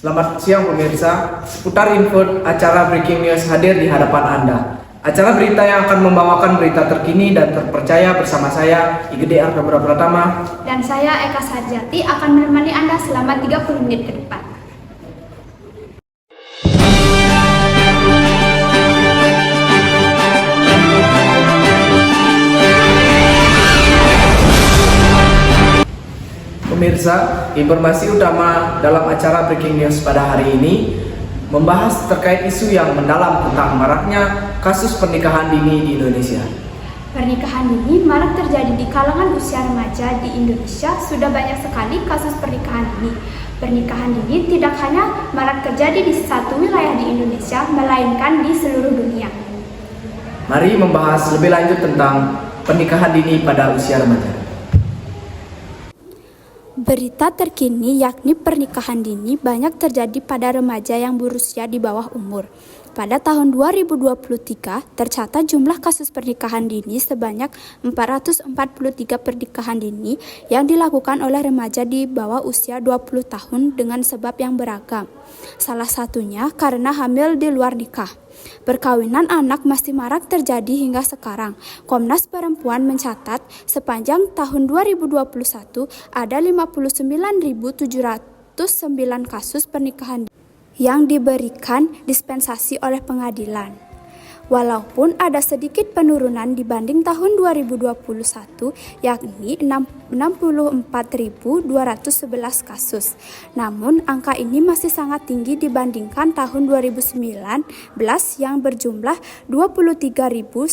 Selamat siang pemirsa, seputar info acara Breaking News hadir di hadapan Anda. Acara berita yang akan membawakan berita terkini dan terpercaya bersama saya, Igede Ardabra Pratama. Dan saya, Eka Sarjati, akan menemani Anda selama 30 menit ke depan. Pemirsa, informasi utama dalam acara Breaking News pada hari ini membahas terkait isu yang mendalam tentang maraknya kasus pernikahan dini di Indonesia. Pernikahan dini marak terjadi di kalangan usia remaja di Indonesia. Sudah banyak sekali kasus pernikahan dini. Pernikahan dini tidak hanya marak terjadi di satu wilayah di Indonesia, melainkan di seluruh dunia. Mari membahas lebih lanjut tentang pernikahan dini pada usia remaja. Berita terkini yakni pernikahan dini banyak terjadi pada remaja yang berusia di bawah umur. Pada tahun 2023, tercatat jumlah kasus pernikahan dini sebanyak 443 pernikahan dini yang dilakukan oleh remaja di bawah usia 20 tahun dengan sebab yang beragam. Salah satunya karena hamil di luar nikah. Perkawinan anak masih marak terjadi hingga sekarang. Komnas Perempuan mencatat sepanjang tahun 2021 ada 59.709 kasus pernikahan yang diberikan dispensasi oleh pengadilan. Walaupun ada sedikit penurunan dibanding tahun 2021, yakni 64.211 kasus. Namun, angka ini masih sangat tinggi dibandingkan tahun 2019 yang berjumlah 23.126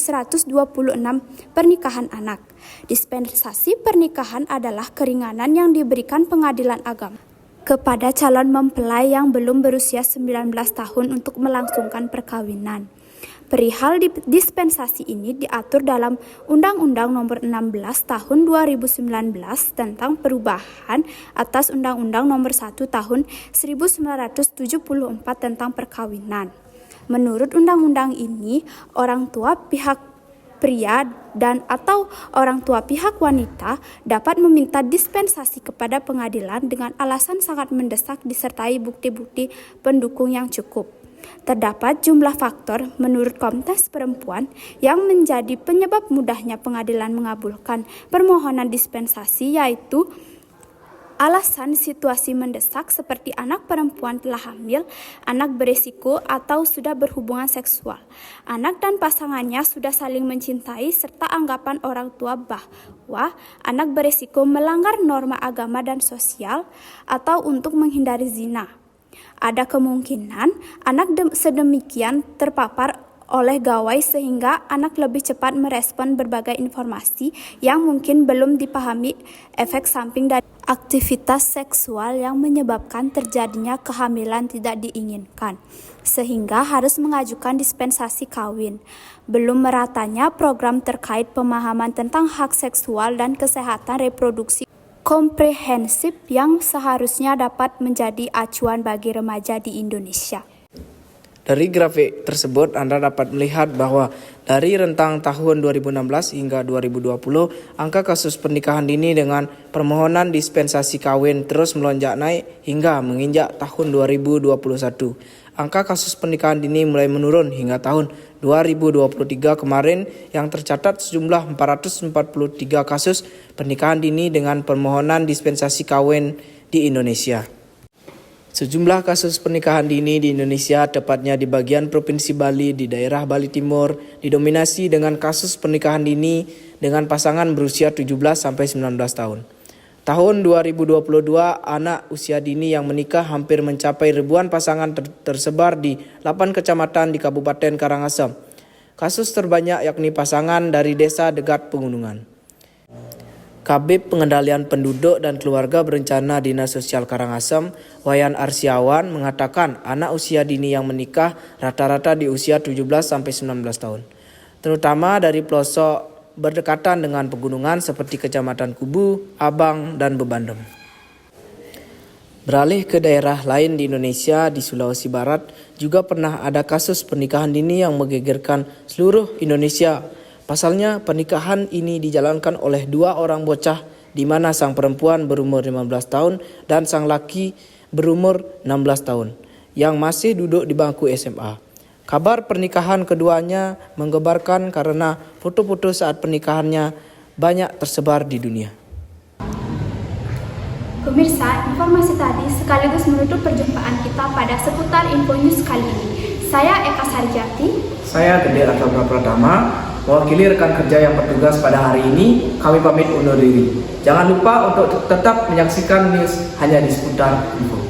pernikahan anak. Dispensasi pernikahan adalah keringanan yang diberikan pengadilan agama kepada calon mempelai yang belum berusia 19 tahun untuk melangsungkan perkawinan. Perihal dispensasi ini diatur dalam Undang-Undang Nomor 16 Tahun 2019 tentang perubahan atas Undang-Undang Nomor 1 Tahun 1974 tentang perkawinan. Menurut undang-undang ini, orang tua pihak pria dan atau orang tua pihak wanita dapat meminta dispensasi kepada pengadilan dengan alasan sangat mendesak disertai bukti-bukti pendukung yang cukup. Terdapat jumlah faktor menurut Komnas Perempuan yang menjadi penyebab mudahnya pengadilan mengabulkan permohonan dispensasi, yaitu alasan situasi mendesak seperti anak perempuan telah hamil, anak beresiko atau sudah berhubungan seksual, anak dan pasangannya sudah saling mencintai, serta anggapan orang tua bahwa anak beresiko melanggar norma agama dan sosial atau untuk menghindari zina. Ada kemungkinan anak sedemikian terpapar oleh gawai sehingga anak lebih cepat merespon berbagai informasi yang mungkin belum dipahami efek samping dari aktivitas seksual yang menyebabkan terjadinya kehamilan tidak diinginkan, sehingga harus mengajukan dispensasi kawin. Belum meratanya program terkait pemahaman tentang hak seksual dan kesehatan reproduksi komprehensif yang seharusnya dapat menjadi acuan bagi remaja di Indonesia. Dari grafik tersebut, Anda dapat melihat bahwa dari rentang tahun 2016 hingga 2020, angka kasus pernikahan dini dengan permohonan dispensasi kawin terus melonjak naik hingga menginjak tahun 2021. Angka kasus pernikahan dini mulai menurun hingga tahun 2023 kemarin yang tercatat sejumlah 443 kasus pernikahan dini dengan permohonan dispensasi kawin di Indonesia. Sejumlah kasus pernikahan dini di Indonesia, tepatnya di bagian Provinsi Bali di daerah Bali Timur, didominasi dengan kasus pernikahan dini dengan pasangan berusia 17-19 tahun. Tahun 2022, anak usia dini yang menikah hampir mencapai ribuan pasangan tersebar di 8 kecamatan di Kabupaten Karangasem. Kasus terbanyak yakni pasangan dari desa Degat Pegunungan. Kabid Pengendalian Penduduk dan Keluarga Berencana Dinas Sosial Karangasem, Wayan Arsiawan, mengatakan anak usia dini yang menikah rata-rata di usia 17-19 tahun. Terutama dari pelosok berdekatan dengan pegunungan seperti Kecamatan Kubu, Abang, dan Bebandem. Beralih ke daerah lain di Indonesia, di Sulawesi Barat, juga pernah ada kasus pernikahan dini yang menggegerkan seluruh Indonesia. Pasalnya, pernikahan ini dijalankan oleh 2 orang bocah, di mana sang perempuan berumur 15 tahun dan sang laki berumur 16 tahun yang masih duduk di bangku SMA. Kabar pernikahan keduanya menggembarkan karena foto-foto saat pernikahannya banyak tersebar di dunia. Pemirsa, informasi tadi sekaligus menutup perjumpaan kita pada seputar Info News kali ini. Saya Eka Sarjati. Saya Gede Artabra Pratama, mewakili rekan kerja yang bertugas pada hari ini, kami pamit undur diri. Jangan lupa untuk tetap menyaksikan news hanya di seputar Info.